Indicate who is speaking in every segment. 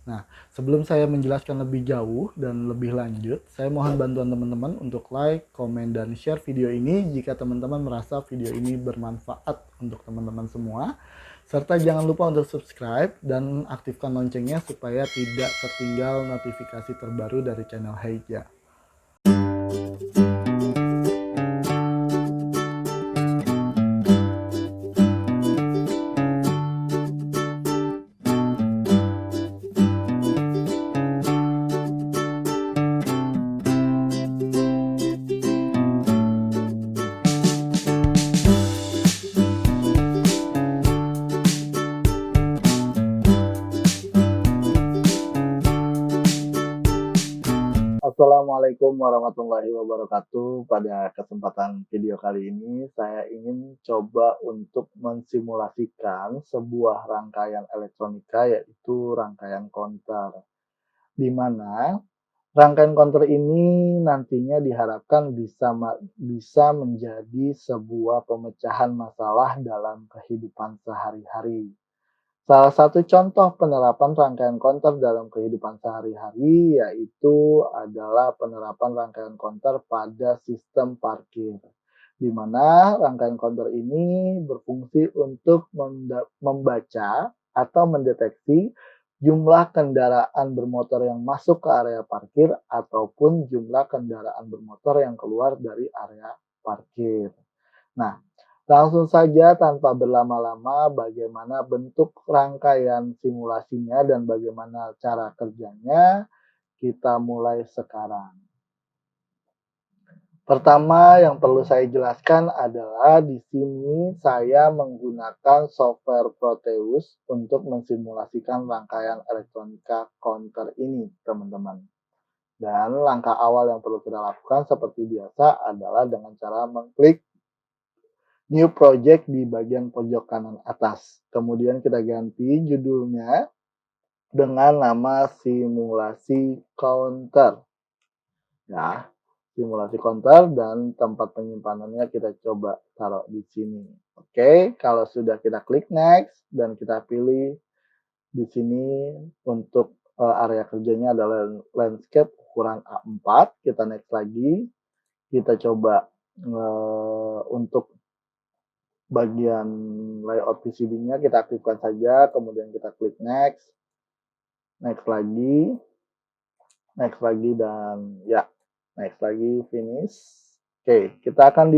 Speaker 1: Nah, sebelum saya menjelaskan lebih jauh dan lebih lanjut, saya mohon bantuan teman-teman untuk like, komen, dan share video ini jika teman-teman merasa video ini bermanfaat untuk teman-teman semua. Serta jangan lupa untuk subscribe dan aktifkan loncengnya supaya tidak tertinggal notifikasi terbaru dari channel Heija. Assalamualaikum warahmatullahi wabarakatuh. Pada kesempatan video kali ini, saya ingin coba untuk mensimulasikan sebuah rangkaian elektronika, yaitu rangkaian counter. Di mana rangkaian counter ini nantinya diharapkan bisa menjadi sebuah pemecahan masalah dalam kehidupan sehari-hari. Salah satu contoh penerapan rangkaian counter dalam kehidupan sehari-hari yaitu adalah penerapan rangkaian counter pada sistem parkir, di mana rangkaian counter ini berfungsi untuk membaca atau mendeteksi jumlah kendaraan bermotor yang masuk ke area parkir ataupun jumlah kendaraan bermotor yang keluar dari area parkir. Nah, langsung saja tanpa berlama-lama bagaimana bentuk rangkaian simulasinya dan bagaimana cara kerjanya, kita mulai sekarang. Pertama yang perlu saya jelaskan adalah di sini saya menggunakan software Proteus untuk mensimulasikan rangkaian elektronika counter ini, teman-teman. Dan langkah awal yang perlu kita lakukan seperti biasa adalah dengan cara mengklik New Project di bagian pojok kanan atas. Kemudian kita ganti judulnya dengan nama simulasi counter. Ya, simulasi counter dan tempat penyimpanannya kita coba taruh di sini. Oke, kalau sudah kita klik next dan kita pilih di sini untuk area kerjanya adalah landscape ukuran A4, kita next lagi. Kita coba untuk bagian layout PCB-nya kita aktifkan saja, kemudian kita klik next, next lagi, dan ya, next lagi, finish. Oke, kita akan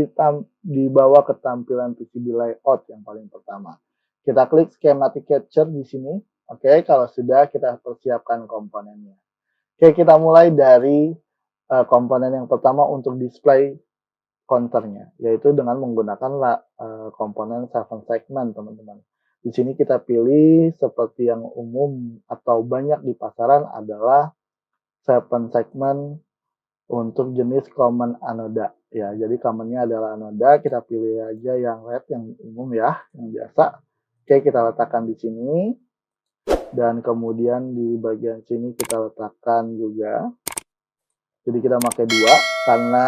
Speaker 1: dibawa ke tampilan PCB layout yang paling pertama. Kita klik schematic capture di sini. Oke, kalau sudah kita persiapkan komponennya. Oke, kita mulai dari komponen yang pertama untuk display counternya, yaitu dengan menggunakan komponen 7 segment, teman-teman. Di sini kita pilih seperti yang umum atau banyak di pasaran adalah 7 segment untuk jenis common anoda. Ya, jadi commonnya adalah anoda, kita pilih aja yang red, yang umum ya, yang biasa. Oke, kita letakkan di sini. Dan kemudian di bagian sini kita letakkan juga. Jadi kita pakai 2 karena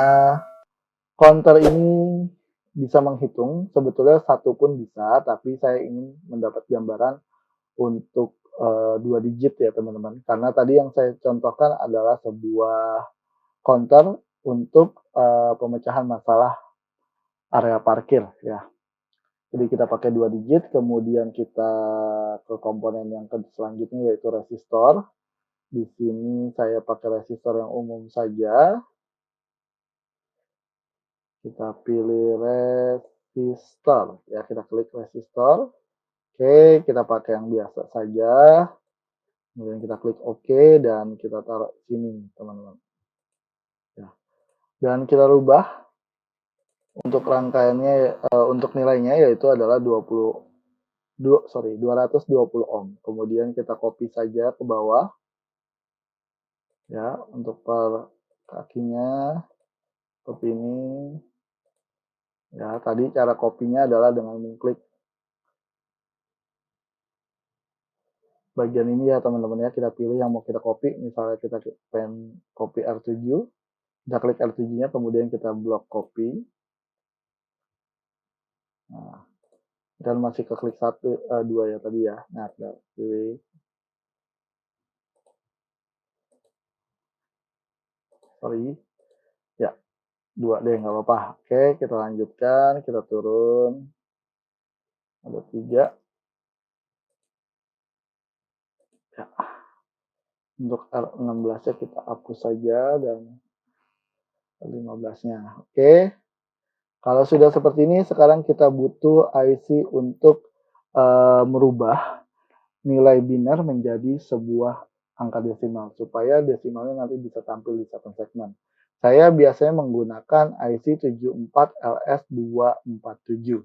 Speaker 1: counter ini bisa menghitung, sebetulnya satu pun bisa, tapi saya ingin mendapat gambaran untuk 2 digit ya teman-teman. Karena tadi yang saya contohkan adalah sebuah counter untuk pemecahan masalah area parkir ya. Jadi kita pakai 2 digit, kemudian kita ke komponen yang selanjutnya yaitu resistor. Di sini saya pakai resistor yang umum saja. Kita pilih resistor ya, kita klik resistor. Oke, kita pakai yang biasa saja. Kemudian kita klik OK dan kita taruh sini teman-teman ya. Dan kita rubah untuk rangkaiannya, untuk nilainya yaitu adalah 220 ohm. Kemudian kita copy saja ke bawah ya, untuk per kakinya copy ini ya. Tadi cara copy-nya adalah dengan mengklik bagian ini ya teman-teman ya, kita pilih yang mau kita copy, misalnya kita pengen copy R7, kita klik R7-nya, kemudian kita blok copy. Nah, dan masih ke klik 2 ya tadi ya. Nah, kita pilih sorry. Ya, 2 deh, nggak apa-apa. Oke, kita lanjutkan, kita turun. Ada 3. Ya, untuk R16-nya kita hapus saja dan 15-nya. Oke, kalau sudah seperti ini, sekarang kita butuh IC untuk merubah nilai biner menjadi sebuah angka desimal supaya desimalnya nanti bisa tampil di 7 segmen. Saya biasanya menggunakan IC 74LS247.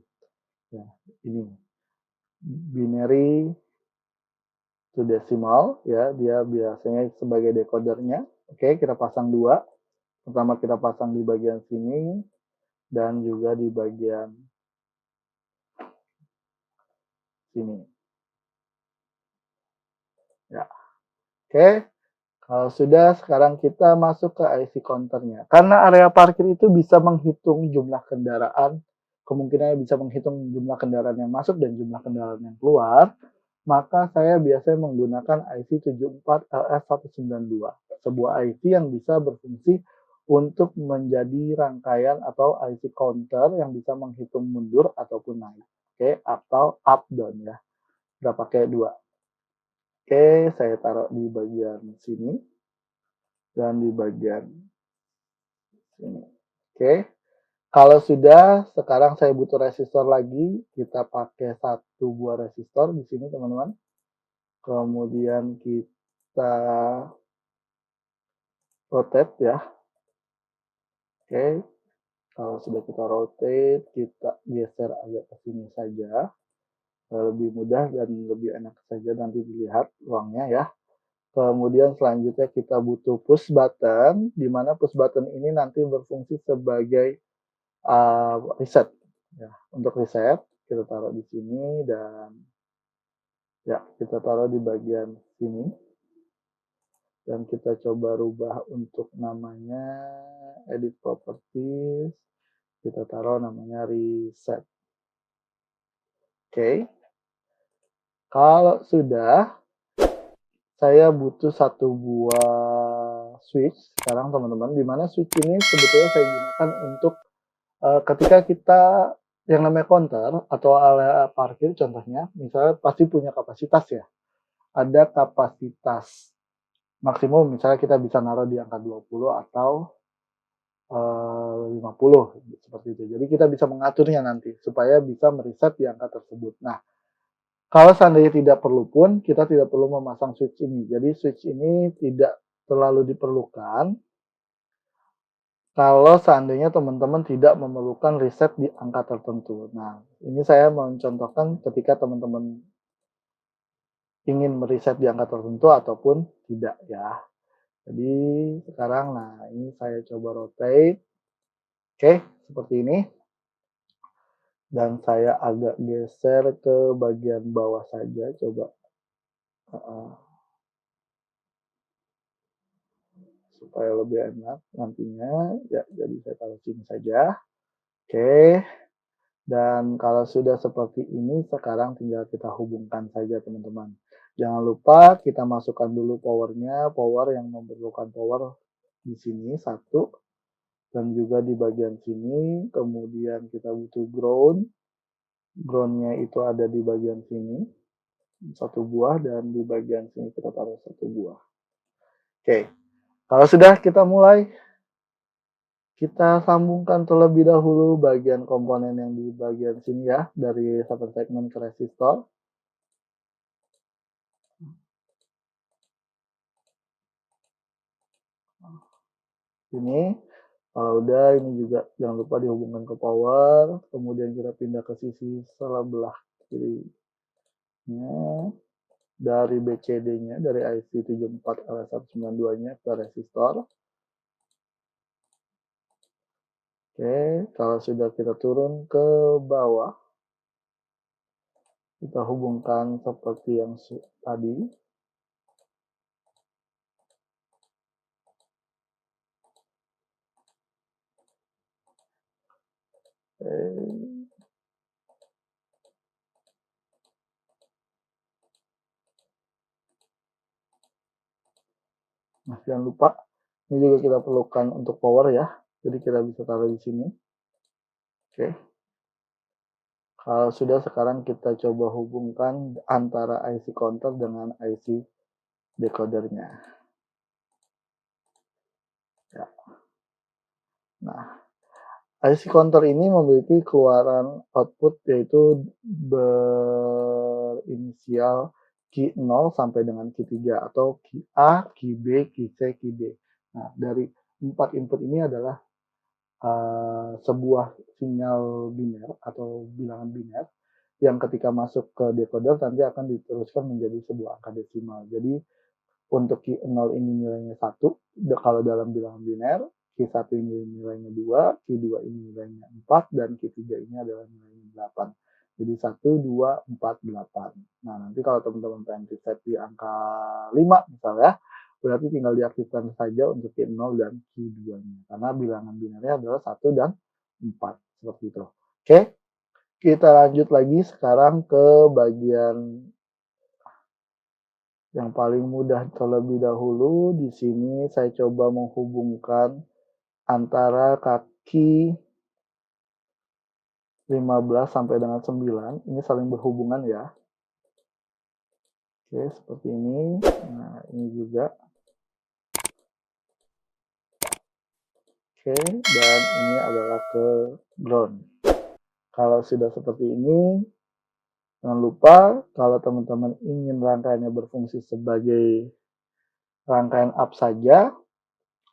Speaker 1: Ya, ini binary to decimal ya, dia biasanya sebagai decodernya. Oke, kita pasang 2. Pertama kita pasang di bagian sini dan juga di bagian sini. Ya. Oke, kalau sudah, sekarang kita masuk ke IC counternya. Karena area parkir itu bisa menghitung jumlah kendaraan, kemungkinannya bisa menghitung jumlah kendaraan yang masuk dan jumlah kendaraan yang keluar, maka saya biasanya menggunakan IC 74LS192, sebuah IC yang bisa berfungsi untuk menjadi rangkaian atau IC counter yang bisa menghitung mundur ataupun naik. Oke, atau up down ya. Kita pakai 2. Oke, saya taruh di bagian sini dan di bagian sini. Oke, kalau sudah, sekarang saya butuh resistor lagi. Kita pakai 1 buah resistor di sini, teman-teman. Kemudian kita rotate ya. Oke, kalau sudah kita rotate, kita geser agak ke sini saja. Lebih mudah dan lebih enak saja nanti dilihat ruangnya ya. Kemudian selanjutnya kita butuh push button, di mana push button ini nanti berfungsi sebagai reset. Ya, untuk reset kita taruh di sini dan ya kita taruh di bagian sini dan kita coba rubah untuk namanya edit properties. Kita taruh namanya reset. Oke. Kalau sudah, saya butuh 1 buah switch sekarang teman-teman, di mana switch ini sebetulnya saya gunakan untuk ketika kita yang namanya counter atau area parkir contohnya, misalnya pasti punya kapasitas ya. Ada kapasitas maksimum, misalnya kita bisa naruh di angka 20 atau 50 seperti itu. Jadi kita bisa mengaturnya nanti supaya bisa mereset di angka tersebut. Nah, kalau seandainya tidak perlu pun, kita tidak perlu memasang switch ini. Jadi switch ini tidak terlalu diperlukan kalau seandainya teman-teman tidak memerlukan reset di angka tertentu. Nah, ini saya mencontohkan ketika teman-teman ingin mereset di angka tertentu ataupun tidak ya. Jadi sekarang, nah ini saya coba rotate. Oke, seperti ini. Dan saya agak geser ke bagian bawah saja, coba. Supaya lebih enak nantinya. Ya, jadi saya taruh sini saja. Oke. Dan kalau sudah seperti ini, sekarang tinggal kita hubungkan saja teman-teman. Jangan lupa kita masukkan dulu powernya, power yang memerlukan power di sini 1, dan juga di bagian sini. Kemudian kita butuh ground, groundnya itu ada di bagian sini 1 buah, dan di bagian sini kita taruh 1 buah. Oke, kalau sudah kita mulai. Kita sambungkan terlebih dahulu bagian komponen yang di bagian sini ya, dari satu segmen ke resistor. Ini, kalau udah ini juga jangan lupa dihubungkan ke power, kemudian kita pindah ke sisi sebelah kirinya, dari BCD-nya, dari IC 74L192-nya ke resistor. Oke, kalau sudah kita turun ke bawah, kita hubungkan seperti yang tadi. Oke. Nah, jangan lupa Ini juga kita perlukan untuk power ya. Jadi kita bisa taruh di sini. Oke. Kalau sudah, sekarang kita coba hubungkan antara IC counter dengan IC decodernya. Ya. Nah, IC counter ini memiliki keluaran output yaitu berinisial key 0 sampai dengan key 3 atau key A, key B, key C, key D. Nah, dari 4 input ini adalah sebuah sinyal biner atau bilangan biner yang ketika masuk ke decoder nanti akan diteruskan menjadi sebuah angka desimal. Jadi untuk key 0 ini nilainya 1 kalau dalam bilangan biner, key 1 ini nilainya 2, key 2 ini nilainya 4, dan key 3 ini adalah nilainya 8. Jadi 1, 2, 4, 8. Nah, nanti kalau teman-teman pengen reset di angka 5 misalnya, berarti tinggal diaktifkan saja untuk key 0 dan key 2-nya. Karena bilangan binernya adalah 1 dan 4. Seperti itu. Oke, kita lanjut lagi sekarang ke bagian yang paling mudah terlebih dahulu. Di sini saya coba menghubungkan antara kaki 15 sampai dengan 9. Ini saling berhubungan ya. Oke, seperti ini. Nah, ini juga. Oke, dan ini adalah ke ground. Kalau sudah seperti ini, jangan lupa kalau teman-teman ingin rangkaiannya berfungsi sebagai rangkaian up saja,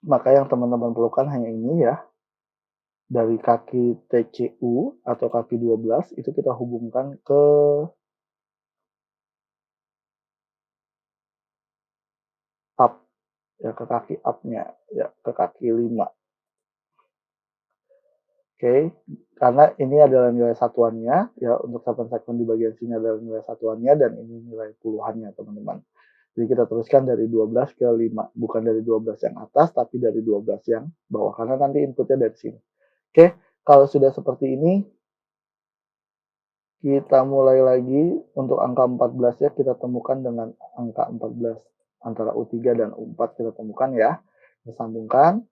Speaker 1: maka yang teman-teman perlukan hanya ini ya. Dari kaki TCU atau kaki 12 itu kita hubungkan ke up, ya ke kaki up-nya, ya ke kaki 5. Oke, karena ini adalah nilai satuannya, ya untuk 8 segmen di bagian sini adalah nilai satuannya dan ini nilai puluhannya teman-teman. Jadi kita teruskan dari 12 ke 5, bukan dari 12 yang atas tapi dari 12 yang bawah karena nanti inputnya dari sini. Oke, kalau sudah seperti ini kita mulai lagi untuk angka 14 ya, kita temukan dengan angka 14 antara U3 dan U4 kita temukan ya. Kita sambungkan.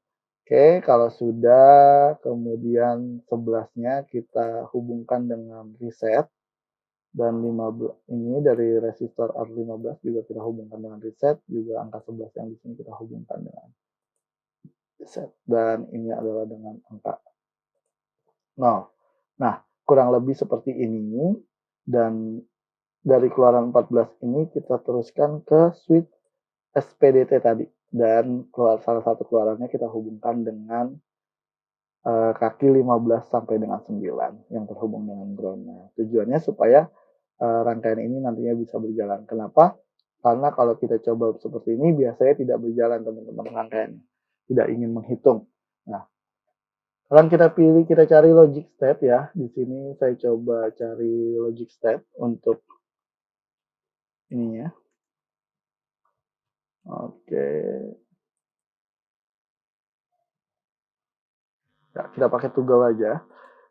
Speaker 1: Oke, kalau sudah, kemudian 11-nya kita hubungkan dengan reset. Dan 15 ini dari resistor R15 juga kita hubungkan dengan reset. Juga angka 11 yang di sini kita hubungkan dengan reset. Dan ini adalah dengan angka 0. Nah, kurang lebih seperti ini. Dan dari keluaran 14 ini kita teruskan ke switch SPDT tadi. Dan salah satu keluarannya kita hubungkan dengan kaki 15 sampai dengan 9 yang terhubung dengan ground-nya. Tujuannya supaya rangkaian ini nantinya bisa berjalan. Kenapa? Karena kalau kita coba seperti ini biasanya tidak berjalan teman-teman rangkaiannya. Tidak ingin menghitung. Nah, sekarang kita cari logic step ya. Di sini saya coba cari logic step untuk ini ya. Oke. Ya, kita pakai tunggal aja.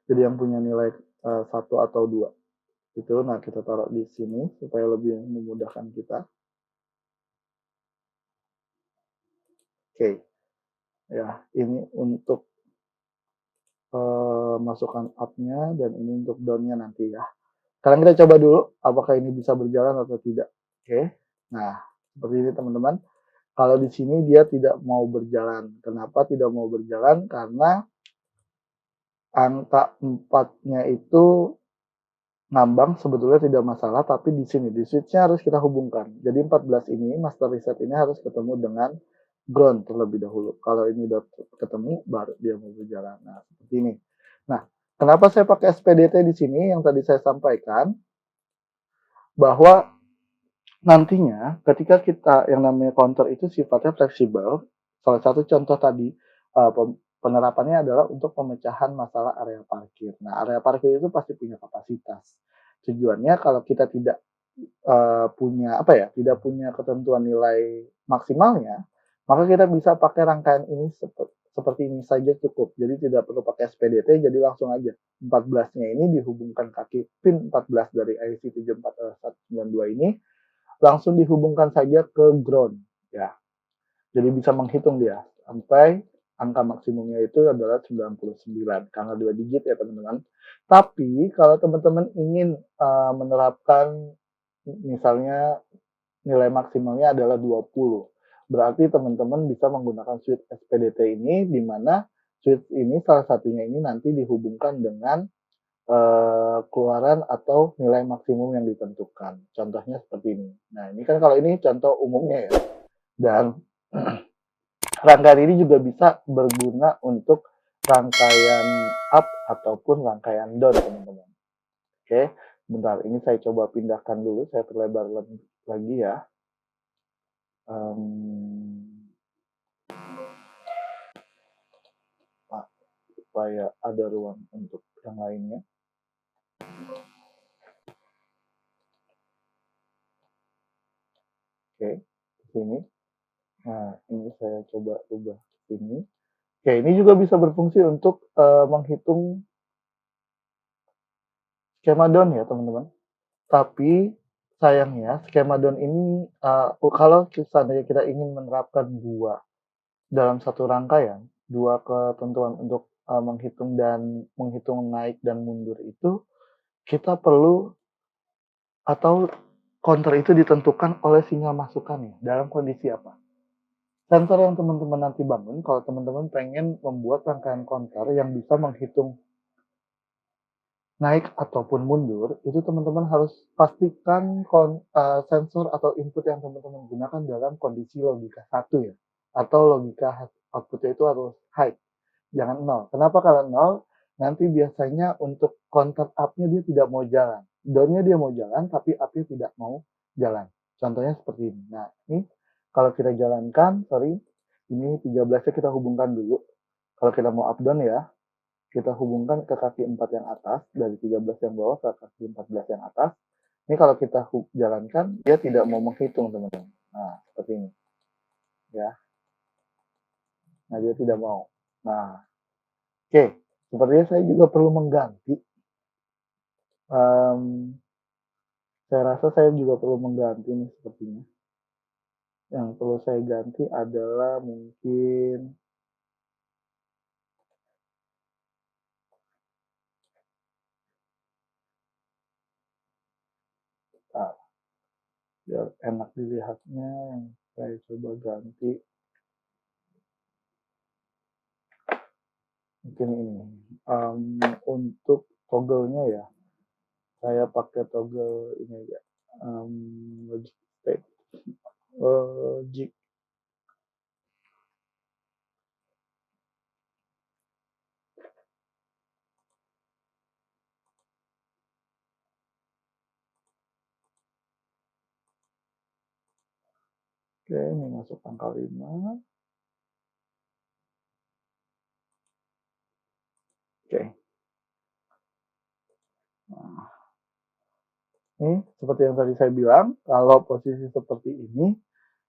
Speaker 1: Jadi yang punya nilai 1 atau 2. Itu, nah kita taruh di sini supaya lebih memudahkan kita. Oke. Ya, ini untuk masukkan up-nya dan ini untuk down-nya nanti ya. Sekarang kita coba dulu apakah ini bisa berjalan atau tidak. Oke. Nah, seperti ini teman-teman. Kalau di sini dia tidak mau berjalan. Kenapa tidak mau berjalan? Karena angka 4-nya itu ngambang sebetulnya tidak masalah, tapi di sini di switch-nya harus kita hubungkan. Jadi 14 ini master reset ini harus ketemu dengan ground terlebih dahulu. Kalau ini udah ketemu baru dia mau berjalan. Nah, seperti ini. Nah, kenapa saya pakai SPDT di sini yang tadi saya sampaikan bahwa nantinya ketika kita yang namanya counter itu sifatnya fleksibel. Salah satu contoh tadi penerapannya adalah untuk pemecahan masalah area parkir. Nah, area parkir itu pasti punya kapasitas. Tujuannya kalau kita tidak punya tidak punya ketentuan nilai maksimalnya, maka kita bisa pakai rangkaian ini seperti ini saja cukup. Jadi tidak perlu pakai SPDT, jadi langsung aja 14-nya ini dihubungkan kaki pin 14 dari IC 74192 ini langsung dihubungkan saja ke ground ya. Jadi bisa menghitung dia sampai angka maksimumnya itu adalah 99 karena 2 digit ya teman-teman. Tapi kalau teman-teman ingin menerapkan misalnya nilai maksimalnya adalah 20. Berarti teman-teman bisa menggunakan switch SPDT ini, di mana switch ini salah satunya ini nanti dihubungkan dengan keluaran atau nilai maksimum yang ditentukan. Contohnya seperti ini. Nah, ini kan kalau ini contoh umumnya ya. Dan rangkaian ini juga bisa berguna untuk rangkaian up ataupun rangkaian down, teman-teman. Oke, bentar. Ini saya coba pindahkan dulu. Saya perlebar lagi ya. Supaya ada ruang untuk yang lainnya. Oke, di sini. Nah, ini saya coba ubah sini. Oke, ini juga bisa berfungsi untuk menghitung skema down ya, teman-teman. Tapi sayangnya skema down ini kalau seandainya kita ingin menerapkan dua dalam satu rangkaian, dua ketentuan untuk menghitung naik dan mundur itu, kita perlu atau counter itu ditentukan oleh sinyal masukannya. Dalam kondisi apa? Sensor yang teman-teman nanti bangun, kalau teman-teman pengen membuat rangkaian counter yang bisa menghitung naik ataupun mundur, itu teman-teman harus pastikan sensor atau input yang teman-teman gunakan dalam kondisi logika 1 ya. Atau logika outputnya itu harus high, jangan 0. Kenapa kalau 0? Nanti biasanya untuk counter up-nya dia tidak mau jalan. Down-nya dia mau jalan, tapi up-nya tidak mau jalan. Contohnya seperti ini. Nah, ini kalau kita jalankan, ini 13-nya kita hubungkan dulu. Kalau kita mau up down ya, kita hubungkan ke kaki 4 yang atas, dari 13 yang bawah ke kaki 14 yang atas. Ini kalau kita jalankan, dia tidak mau menghitung, teman-teman. Nah, seperti ini. Ya. Nah, dia tidak mau. Nah, oke. Sepertinya saya juga perlu mengganti. Saya rasa saya juga perlu mengganti nih sepertinya. Yang perlu saya ganti adalah mungkin biar enak dilihatnya, yang saya coba ganti mungkin ini. Untuk toggle-nya ya, saya pakai toggle ini aja, logic state, logic. Oke, ini masuk angka 5. Oke. Nah, ini seperti yang tadi saya bilang, kalau posisi seperti ini,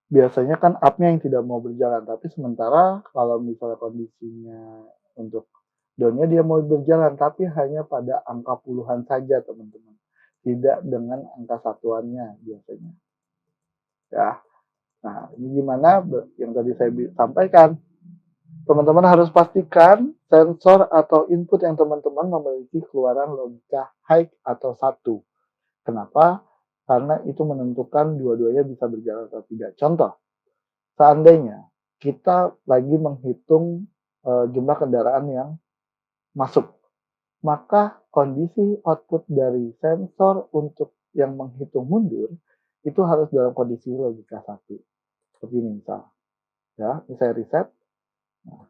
Speaker 1: biasanya kan up-nya yang tidak mau berjalan. Tapi sementara kalau misalnya kondisinya untuk down-nya dia mau berjalan, tapi hanya pada angka puluhan saja, teman-teman. Tidak dengan angka satuannya biasanya. Ya. Nah, ini gimana yang tadi saya sampaikan. Teman-teman harus pastikan sensor atau input yang teman-teman memiliki keluaran logika high atau 1. Kenapa? Karena itu menentukan dua-duanya bisa berjalan atau tidak. Contoh, seandainya kita lagi menghitung jumlah kendaraan yang masuk, maka kondisi output dari sensor untuk yang menghitung mundur itu harus dalam kondisi logika 1. Seperti ini misal. Ya, ini saya reset. Nah,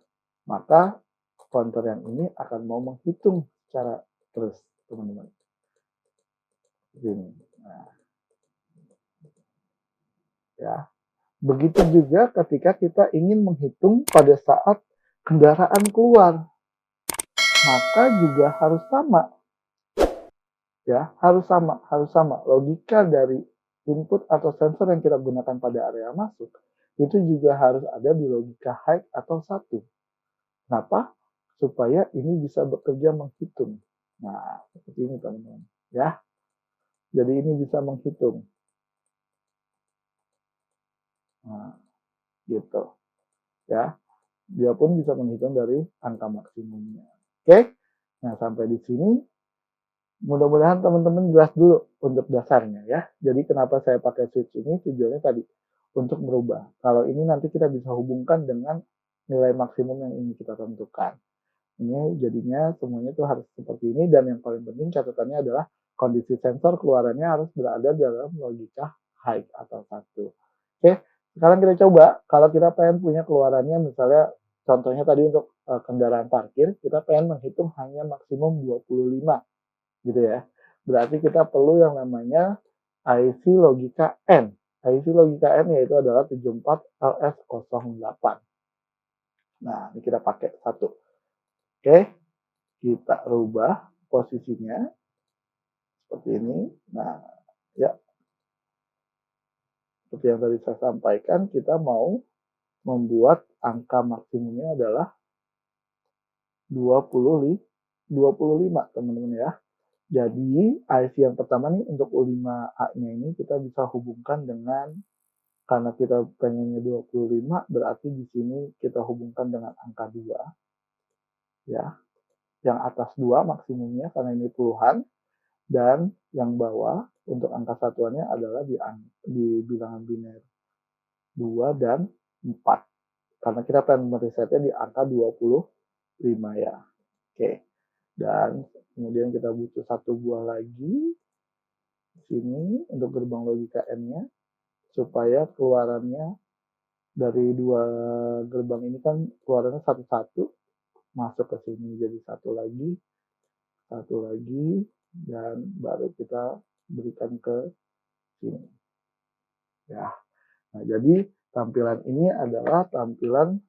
Speaker 1: maka counter yang ini akan mau menghitung secara terus, teman-teman. Ini. Nah, ya. Begitu juga ketika kita ingin menghitung pada saat kendaraan keluar, maka juga harus sama. Ya, harus sama. Logika dari input atau sensor yang kita gunakan pada area masuk itu juga harus ada di logika high atau 1. Kenapa? Supaya ini bisa bekerja menghitung. Nah, seperti ini teman-teman. Ya, jadi ini bisa menghitung. Nah, gitu. Ya. dia pun bisa menghitung dari angka maksimumnya. Oke, nah sampai di sini mudah-mudahan teman-teman jelas dulu untuk dasarnya ya. Jadi kenapa saya pakai switch ini tujuannya tadi untuk merubah. Kalau ini nanti kita bisa hubungkan dengan nilai maksimum yang ingin kita tentukan. Ini jadinya semuanya itu harus seperti ini dan yang paling penting catatannya adalah kondisi sensor keluarannya harus berada dalam logika high atau satu. Oke, sekarang kita coba kalau kita pengen punya keluarannya misalnya contohnya tadi untuk kendaraan parkir kita pengen menghitung hanya maksimum 25 gitu ya. Berarti kita perlu yang namanya IC logika N. IC logika N yaitu adalah 74LS08. Nah, ini kita pakai satu. Oke, kita rubah posisinya seperti ini. Nah, ya, seperti yang tadi saya sampaikan, kita mau membuat angka maksimumnya adalah 25, teman-teman ya. Jadi, IC yang pertama nih untuk U5A-nya ini kita bisa hubungkan dengan karena kita pengennya 25, berarti di sini kita hubungkan dengan angka 2 ya. Yang atas 2 maksimumnya karena ini puluhan dan yang bawah untuk angka satuannya adalah di bilangan biner 2 dan 4. Karena kita pengen meresetnya di angka 25 ya. Oke. Dan kemudian kita butuh satu buah lagi di sini untuk gerbang logika N-nya supaya keluarannya dari dua gerbang ini kan keluarannya satu-satu masuk ke sini jadi satu lagi, dan baru kita berikan ke sini. Ya. Nah, jadi tampilan ini adalah tampilan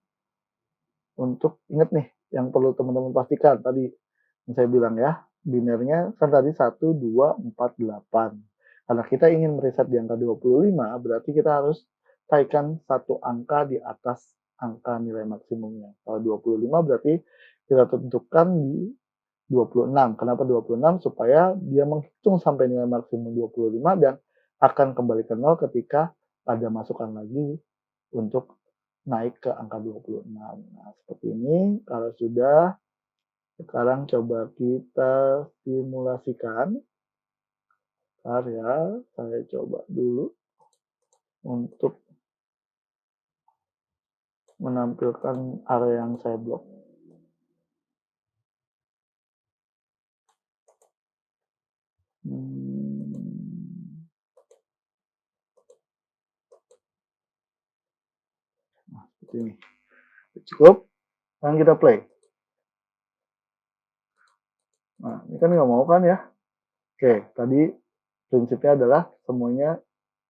Speaker 1: untuk ingat nih yang perlu teman-teman pastikan tadi yang saya bilang ya, binernya kan tadi 1 2 4 8. Karena kita ingin mereset di angka 25, berarti kita harus taikkan satu angka di atas angka nilai maksimumnya. Kalau 25 berarti kita tentukan di 26. Kenapa 26? Supaya dia menghitung sampai nilai maksimum 25 dan akan kembali ke 0 ketika ada masukan lagi untuk naik ke angka 26. Nah, seperti ini. Kalau sudah, sekarang coba kita simulasikan. Ya, saya coba dulu untuk menampilkan area yang saya blok. Nah, seperti ini. Cukup. Sekarang kita play. Nah, ini kan nggak mau kan ya? Oke, tadi prinsipnya adalah semuanya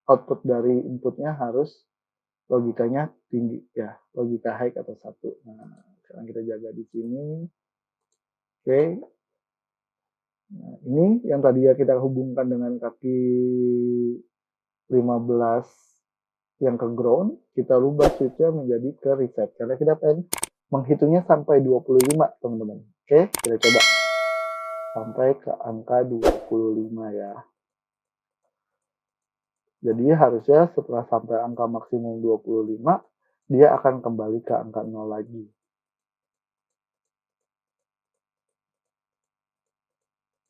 Speaker 1: output dari inputnya harus logikanya tinggi ya, logika high atau satu. Nah, sekarang kita jaga di sini. Oke. Nah, ini yang tadi ya kita hubungkan dengan kaki 15 yang ke ground, kita rubah switch-nya menjadi ke reset. Karena kita pengen menghitungnya sampai 25, teman-teman. Oke, kita coba. Sampai ke angka 25 ya. Jadi harusnya setelah sampai angka maksimum 25, dia akan kembali ke angka 0 lagi.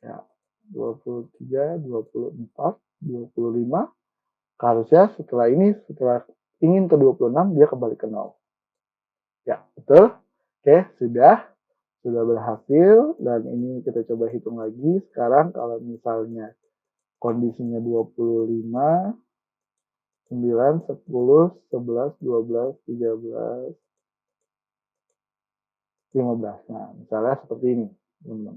Speaker 1: Ya, 23, 24, 25. Harusnya setelah ini, setelah ingin ke 26, dia kembali ke 0. Ya, betul. Oke, sudah berhasil. Dan ini kita coba hitung lagi. Sekarang kalau misalnya kondisinya 25, 9, 10, 11, 12, 13, 15. Nah, misalnya seperti ini, teman-teman.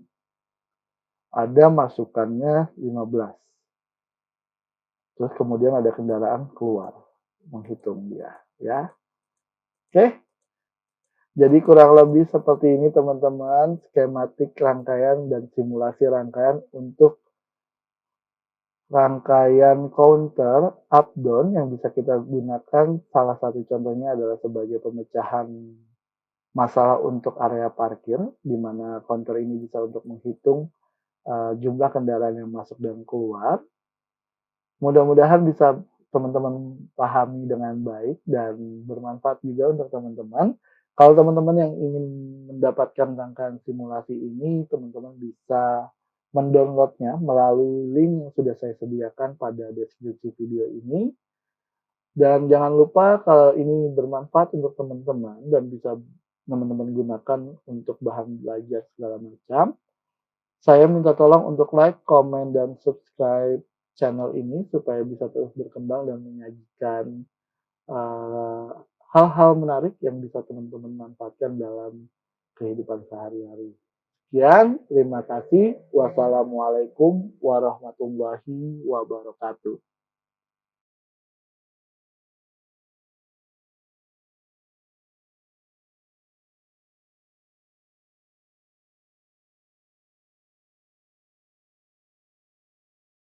Speaker 1: Ada masukannya 15. Terus kemudian ada kendaraan keluar. Menghitung dia. Ya. Oke. Jadi kurang lebih seperti ini teman-teman. Skematik rangkaian dan simulasi rangkaian untuk rangkaian counter up down yang bisa kita gunakan. Salah satu contohnya adalah sebagai pemecahan masalah untuk area parkir, di mana counter ini bisa untuk menghitung jumlah kendaraan yang masuk dan keluar. Mudah-mudahan bisa teman-teman pahami dengan baik dan bermanfaat juga untuk teman-teman. Kalau teman-teman yang ingin mendapatkan rangkaian simulasi ini, teman-teman bisa mendownloadnya melalui link yang sudah saya sediakan pada deskripsi video ini. Dan jangan lupa kalau ini bermanfaat untuk teman-teman dan bisa teman-teman gunakan untuk bahan belajar segala macam. Saya minta tolong untuk like, komen, dan subscribe channel ini supaya bisa terus berkembang dan menyajikan eh, hal-hal menarik yang bisa teman-teman manfaatkan dalam kehidupan sehari-hari. Sekian, terima kasih. Wassalamualaikum warahmatullahi wabarakatuh.